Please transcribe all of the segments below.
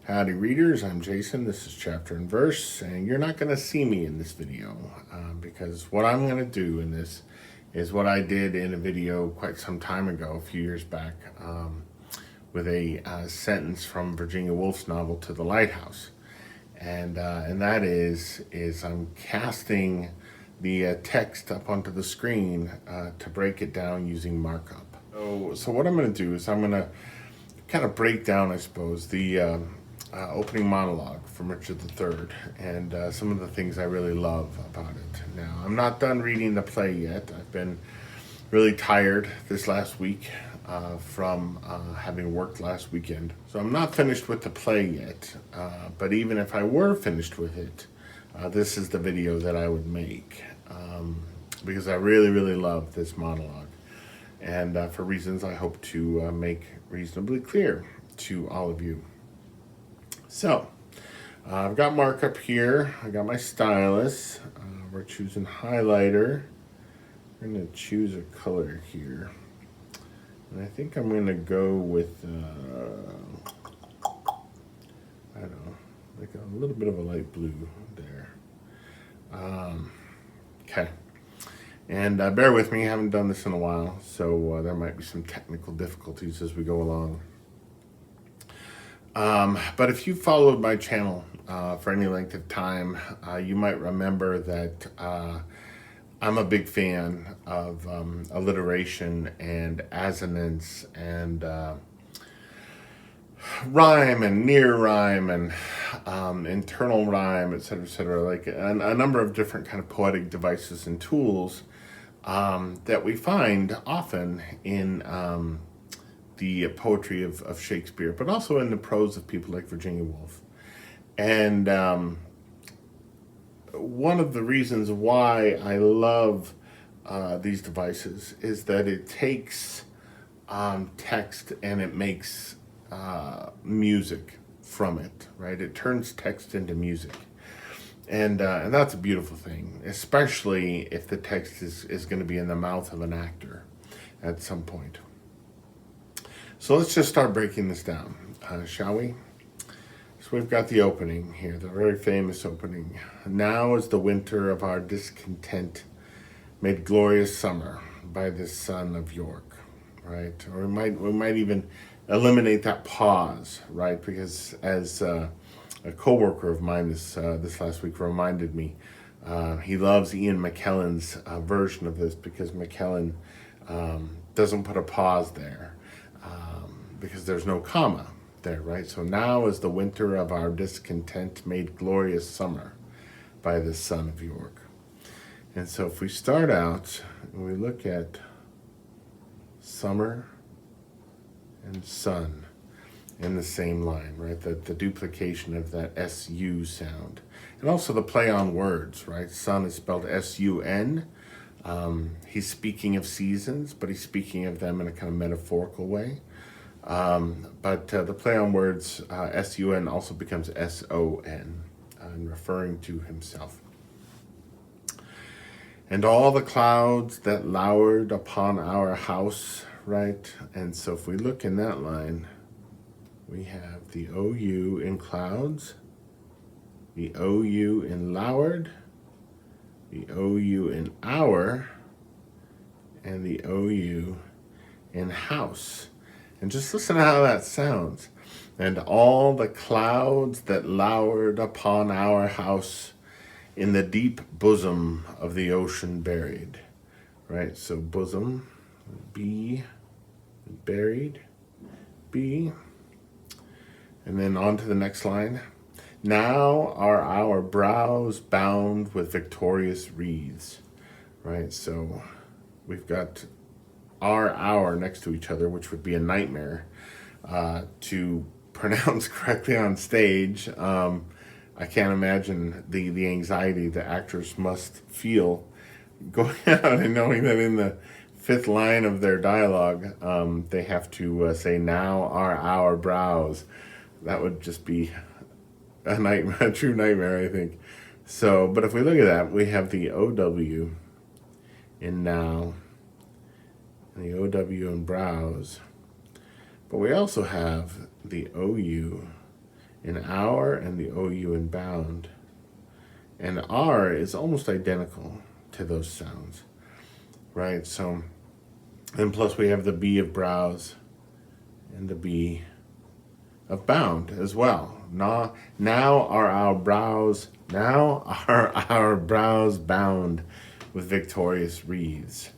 Howdy readers, I'm Jason. This is Chapter and Verse, and you're not going to see me in this video because what I'm going to do in this is what I did in a video quite some time ago, a few years back, with a sentence from Virginia Woolf's novel To the Lighthouse. And that is I'm casting the text up onto the screen to break it down using markup. So what I'm going to do is I'm going to kind of break down, I suppose, the opening monologue from Richard III and some of the things I really love about it. Now, I'm not done reading the play yet. I've been really tired this last week from having worked last weekend. So I'm not finished with the play yet, but even if I were finished with it, this is the video that I would make because I really, really love this monologue. And for reasons I hope to make reasonably clear to all of you. So, I've got markup here. I got my stylus. We're choosing highlighter. We're going to choose a color here. And I think I'm going to go with, I don't know, like a little bit of a light blue there. Okay. And bear with me, I haven't done this in a while, so there might be some technical difficulties as we go along. But if you followed my channel for any length of time, you might remember that I'm a big fan of alliteration and assonance and rhyme and near rhyme and internal rhyme, etc., like a number of different kind of poetic devices and tools that we find often in the poetry of Shakespeare, but also in the prose of people like Virginia Woolf. And one of the reasons why I love these devices is that it takes text and it makes music from it, right? It turns text into music. And that's a beautiful thing, especially if the text is going to be in the mouth of an actor at some point. So let's just start breaking this down, shall we? So we've got the opening here, the very famous opening. Now is the winter of our discontent made glorious summer by this son of York, right? Or we might even eliminate that pause, right? Because as a co-worker of mine this last week reminded me, he loves Ian McKellen's version of this because McKellen doesn't put a pause there. Because there's no comma there, right? So now is the winter of our discontent made glorious summer by the son of York. And so if we start out and we look at summer and sun in the same line, right? The duplication of that S-U sound. And also the play on words, right? Sun is spelled S-U-N. He's speaking of seasons, but he's speaking of them in a kind of metaphorical way. But the play on words, S-U-N also becomes S-O-N, in referring to himself. And all the clouds that lowered upon our house, right? And so if we look in that line, we have the O-U in clouds, the O-U in lowered, the O-U in hour, and the O-U in house. And just listen to how that sounds. And all the clouds that lowered upon our house in the deep bosom of the ocean buried. Right, so bosom, B, buried, B. And then on to the next line. Now are our brows bound with victorious wreaths. Right, so we've got our next to each other, which would be a nightmare to pronounce correctly on stage. I can't imagine the anxiety the actors must feel going out and knowing that in the fifth line of their dialogue, they have to say, now are our brows. That would just be a nightmare, a true nightmare, I think. So, but if we look at that, we have the OW in now, and the OW in brows. But we also have the OU in hour and the OU in bound. And R is almost identical to those sounds, right? So, and plus we have the B of brows and the B of bound as well. Now are our brows bound with victorious wreaths.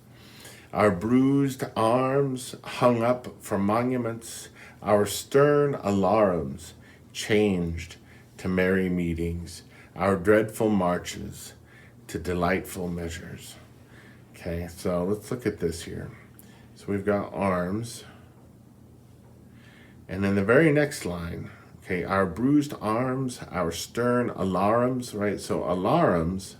Our bruised arms hung up for monuments, our stern alarums changed to merry meetings, our dreadful marches to delightful measures. Okay, so let's look at this here. So we've got arms. And then the very next line, okay, our bruised arms, our stern alarums, right? So alarums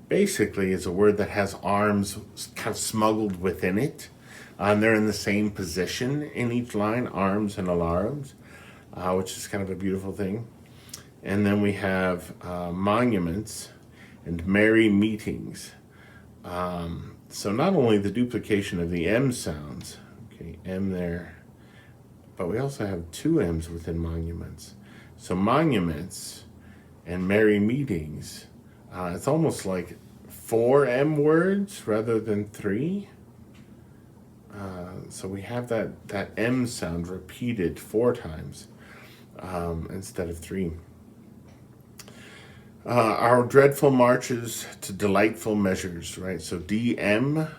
basically is a word that has arms kind of smuggled within it. And they're in the same position in each line, arms and alarums, which is kind of a beautiful thing. And then we have monuments and merry meetings. So not only the duplication of the M sounds, okay, M there, but we also have two M's within monuments. So monuments and merry meetings, it's almost like 4 M words rather than 3. So we have that M sound repeated 4 times instead of 3. Our dreadful marches to delightful measures, right? So DM,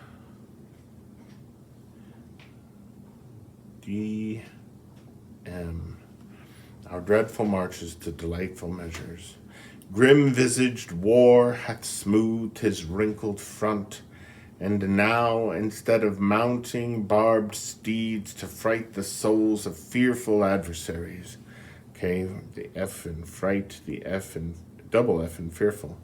our dreadful marches to delightful measures. Grim-visaged war hath smoothed his wrinkled front, and now, instead of mounting barbed steeds to fright the souls of fearful adversaries, okay, the F in fright, the F in double F in fearful,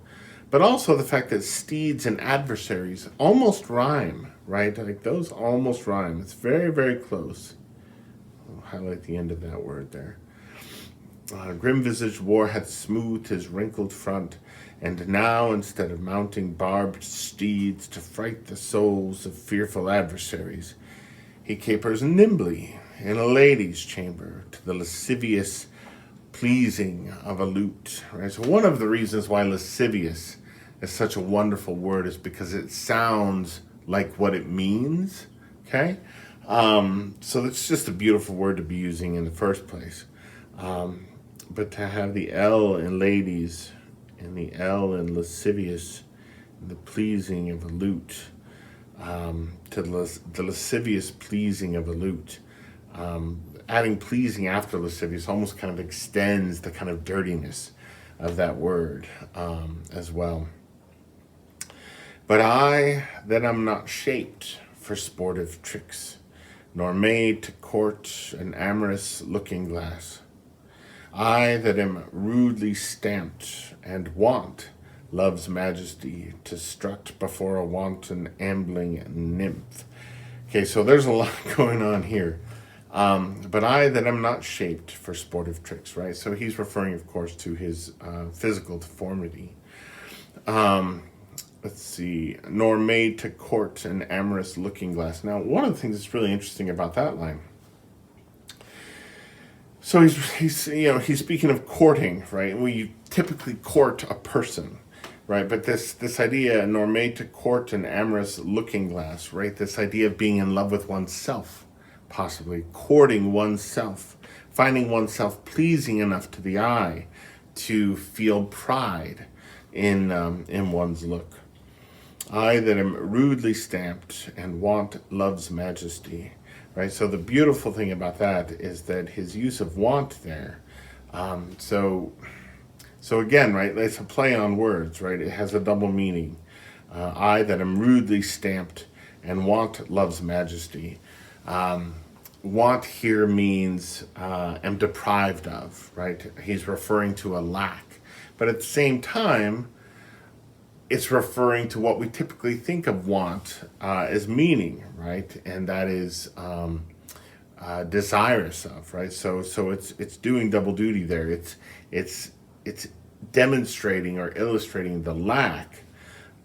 but also the fact that steeds and adversaries almost rhyme, right? Like those almost rhyme. It's very, very close. I'll highlight the end of that word there. Grim-visaged war hath smoothed his wrinkled front, and now, instead of mounting barbed steeds to fright the souls of fearful adversaries, he capers nimbly in a lady's chamber to the lascivious pleasing of a lute. Right? So one of the reasons why lascivious is such a wonderful word is because it sounds like what it means. Okay, so it's just a beautiful word to be using in the first place. But to have the L in ladies and the L in lascivious, and the pleasing of a lute, to the lascivious pleasing of a lute, adding pleasing after lascivious almost kind of extends the kind of dirtiness of that word as well. But I that am not shaped for sportive tricks, nor made to court an amorous looking glass, I that am rudely stamped and want love's majesty to strut before a wanton ambling nymph. Okay, so there's a lot going on here. But I that am not shaped for sportive tricks, right? So he's referring, of course, to his physical deformity. Let's see, nor made to court an amorous looking glass. Now, one of the things that's really interesting about that line, so he's speaking of courting, right? We typically court a person, right? But this idea, nor made to court an amorous looking glass, right? This idea of being in love with oneself, possibly courting oneself, finding oneself pleasing enough to the eye to feel pride in one's look. I that am rudely stamped and want love's majesty. Right, so the beautiful thing about that is that his use of want there. So again, right, it's a play on words, right? It has a double meaning. I that am rudely stamped and want love's majesty. Want here means am deprived of, right? He's referring to a lack, but at the same time, it's referring to what we typically think of want as meaning, right? And that is desirous of, right? So it's doing double duty there. It's demonstrating or illustrating the lack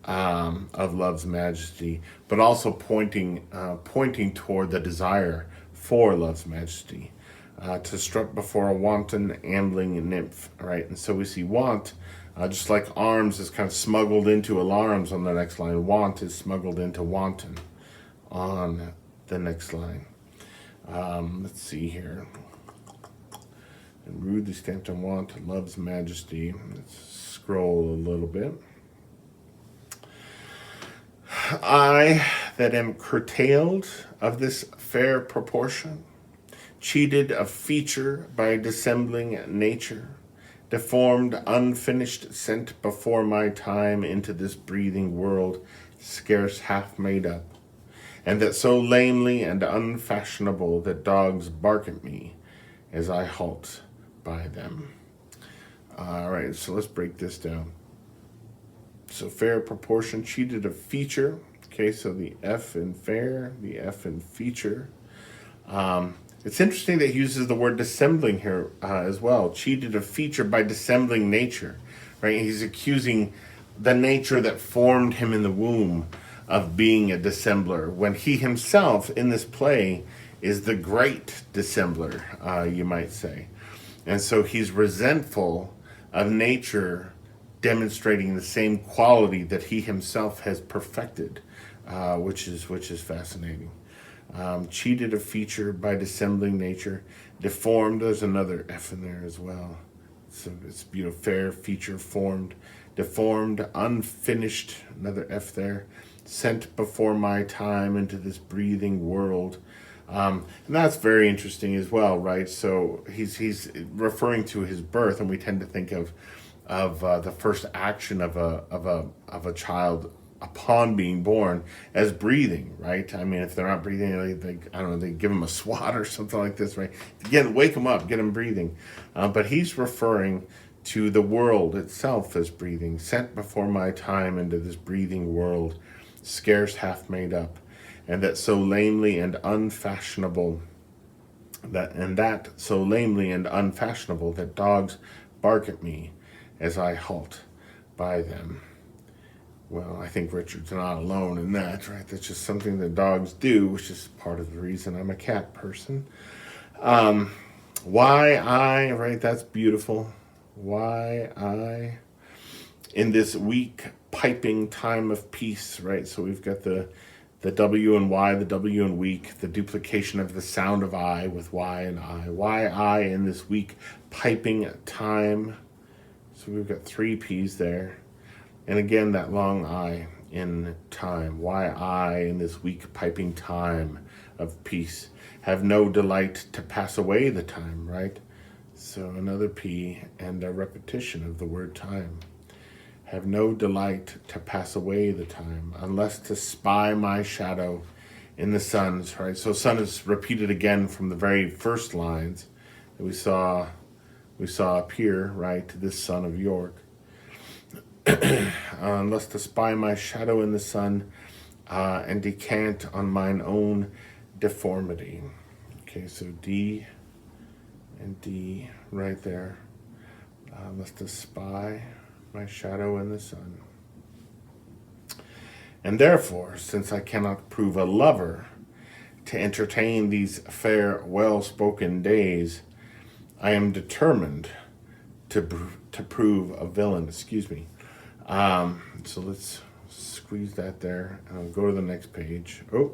of love's majesty, but also pointing toward the desire for love's majesty. to strut before a wanton ambling nymph, right? And so we see want, just like arms is kind of smuggled into alarms on the next line, want is smuggled into wanton on the next line. Let's see here. And rudely stamped on want, love's majesty. Let's scroll a little bit. I that am curtailed of this fair proportion, cheated of feature by dissembling nature, deformed, unfinished, sent before my time into this breathing world, scarce half made up, and that so lamely and unfashionable that dogs bark at me as I halt by them. All right, so let's break this down. So fair proportion, cheated of feature. Okay, so the F in fair, the F in feature. It's interesting that he uses the word dissembling here as well. Cheated of feature by dissembling nature, right? He's accusing the nature that formed him in the womb of being a dissembler, when he himself in this play is the great dissembler, you might say. And so he's resentful of nature demonstrating the same quality that he himself has perfected, which is fascinating. Cheated of feature by dissembling nature, deformed. There's another F in there as well. So it's beautiful. Fair, feature, formed, deformed, unfinished. Another F there. Sent before my time into this breathing world. And that's very interesting as well, right? So he's referring to his birth, and we tend to think of the first action of a child upon being born as breathing, right? I mean, if they're not breathing, they I don't know, they give them a swat or something like this, right? Again, wake them up, get them breathing. But he's referring to the world itself as breathing, sent before my time into this breathing world, scarce half made up, and that so lamely and unfashionable that so lamely and unfashionable that dogs bark at me as I halt by them. Well, I think Richard's not alone in that, right? That's just something that dogs do, which is part of the reason I'm a cat person. Why I, right? That's beautiful. Why I, in this weak piping time of peace, right? So we've got the W and Y, the W and weak, the duplication of the sound of I with Y and I. Why I in this weak piping time. So we've got three P's there. And again, that long I in time. Why I, in this weak piping time of peace, have no delight to pass away the time, right? So another P and a repetition of the word time. Have no delight to pass away the time, unless to spy my shadow in the sun's, right? So sun is repeated again from the very first lines that we saw appear, right? This son of York. Unless to spy my shadow in the sun and decant on mine own deformity. Okay, so D and D right there. Unless to spy my shadow in the sun. And therefore, since I cannot prove a lover to entertain these fair, well-spoken days, I am determined to prove a villain. Excuse me. So let's squeeze that there, and I'll go to the next page. Oh,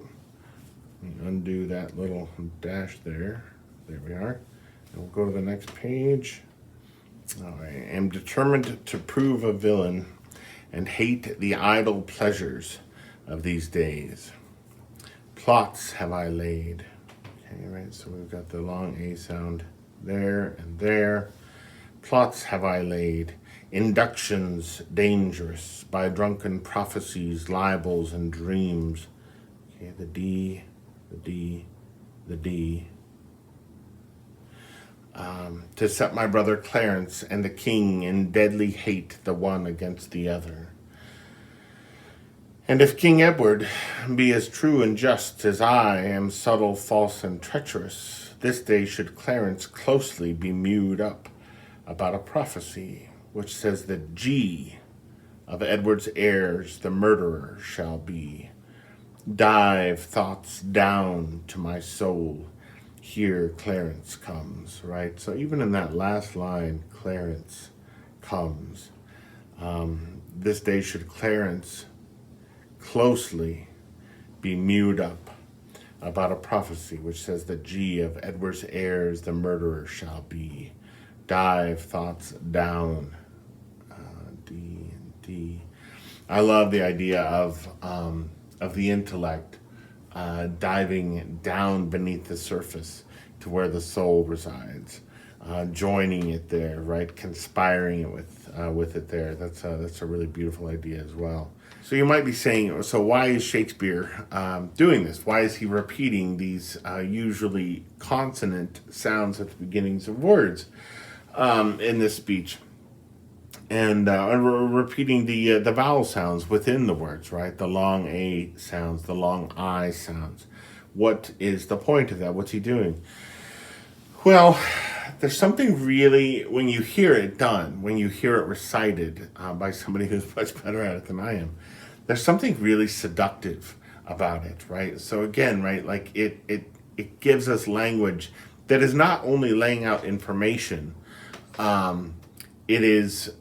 let me undo that little dash there. There we are. And we'll go to the next page. All right. I am determined to prove a villain and hate the idle pleasures of these days. Plots have I laid. Okay, right. So we've got the long A sound there and there. Plots have I laid. Inductions dangerous by drunken prophecies, libels, and dreams. Okay, the D, the D, the D. To set my brother Clarence and the king in deadly hate the one against the other. And if King Edward be as true and just as I am subtle, false, and treacherous, this day should Clarence closely be mewed up about a prophecy which says that G of Edward's heirs the murderer shall be. Dive thoughts down to my soul. here Clarence comes, right? So even in that last line, Clarence comes. This day should Clarence closely be mewed up about a prophecy which says that G of Edward's heirs the murderer shall be. Dive thoughts down. D and D. I love the idea of the intellect diving down beneath the surface to where the soul resides, joining it there, right? Conspiring it with it there. That's a really beautiful idea as well. So you might be saying, so why is Shakespeare doing this? Why is he repeating these usually consonant sounds at the beginnings of words in this speech? And repeating the vowel sounds within the words, right? The long A sounds, the long I sounds. What is the point of that? What's he doing? Well, there's something really, when you hear it done, when you hear it recited by somebody who's much better at it than I am, there's something really seductive about it, right? So again, right, like it gives us language that is not only laying out information, it is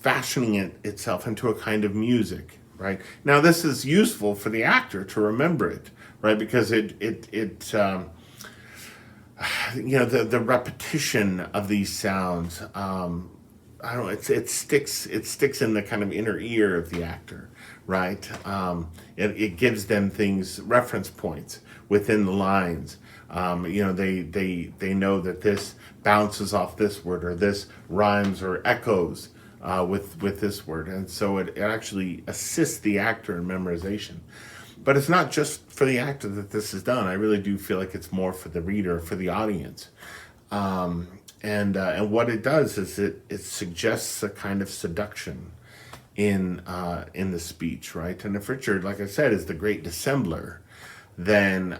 fashioning itself into a kind of music, right? Now, this is useful for the actor to remember it, right? Because the repetition of these sounds, I don't know, it sticks in the kind of inner ear of the actor, right? It gives them things, reference points within the lines. They know that this bounces off this word, or this rhymes or echoes with this word, and so it actually assists the actor in memorization. But it's not just for the actor that this is done. I really do feel like it's more for the reader, for the audience. And what it does is it suggests a kind of seduction in the speech, right? And if Richard, like I said, is the great dissembler, then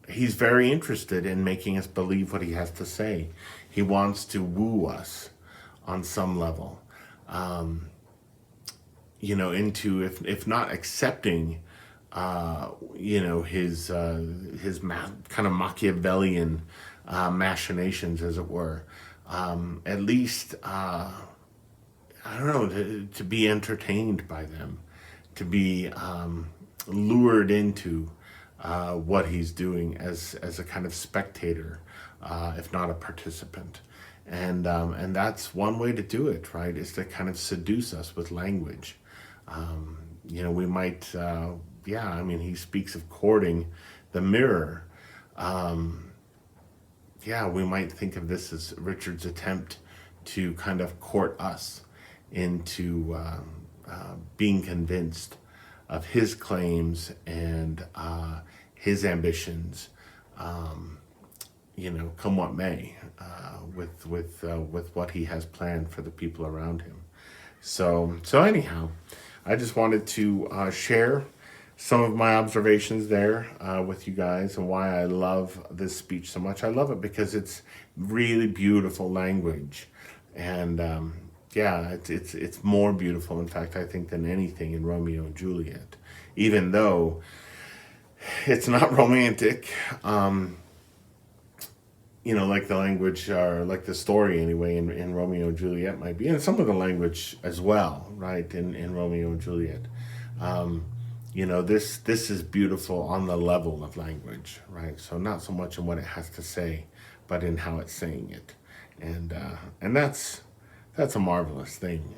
he's very interested in making us believe what he has to say. He wants to woo us on some level, into, if not accepting, his kind of Machiavellian machinations, as it were. At least, I don't know, to be entertained by them, to be lured into what he's doing as a kind of spectator, if not a participant. And that's one way to do it, right, is to kind of seduce us with language. We might, he speaks of courting the mirror. We might think of this as Richard's attempt to kind of court us into being convinced of his claims and his ambitions, come what may, with what he has planned for the people around him. So anyhow, I just wanted to share some of my observations there with you guys, and why I love this speech so much. I love it because it's really beautiful language, and it's more beautiful, in fact, I think, than anything in Romeo and Juliet, even though it's not romantic. Like the language, or like the story anyway, in Romeo and Juliet might be, and some of the language as well, right, in Romeo and Juliet. This is beautiful on the level of language, right? So not so much in what it has to say, but in how it's saying it, and that's a marvelous thing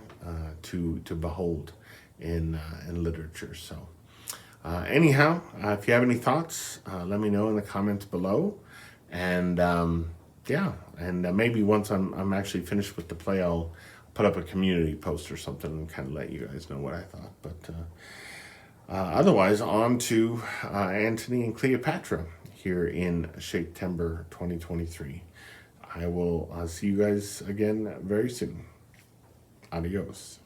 to behold in literature. So anyhow, if you have any thoughts, let me know in the comments below. And maybe once I'm actually finished with the play, I'll put up a community post or something and kind of let you guys know what I thought. But otherwise, on to Antony and Cleopatra here in Shaketember 2023. I will see you guys again very soon. Adios.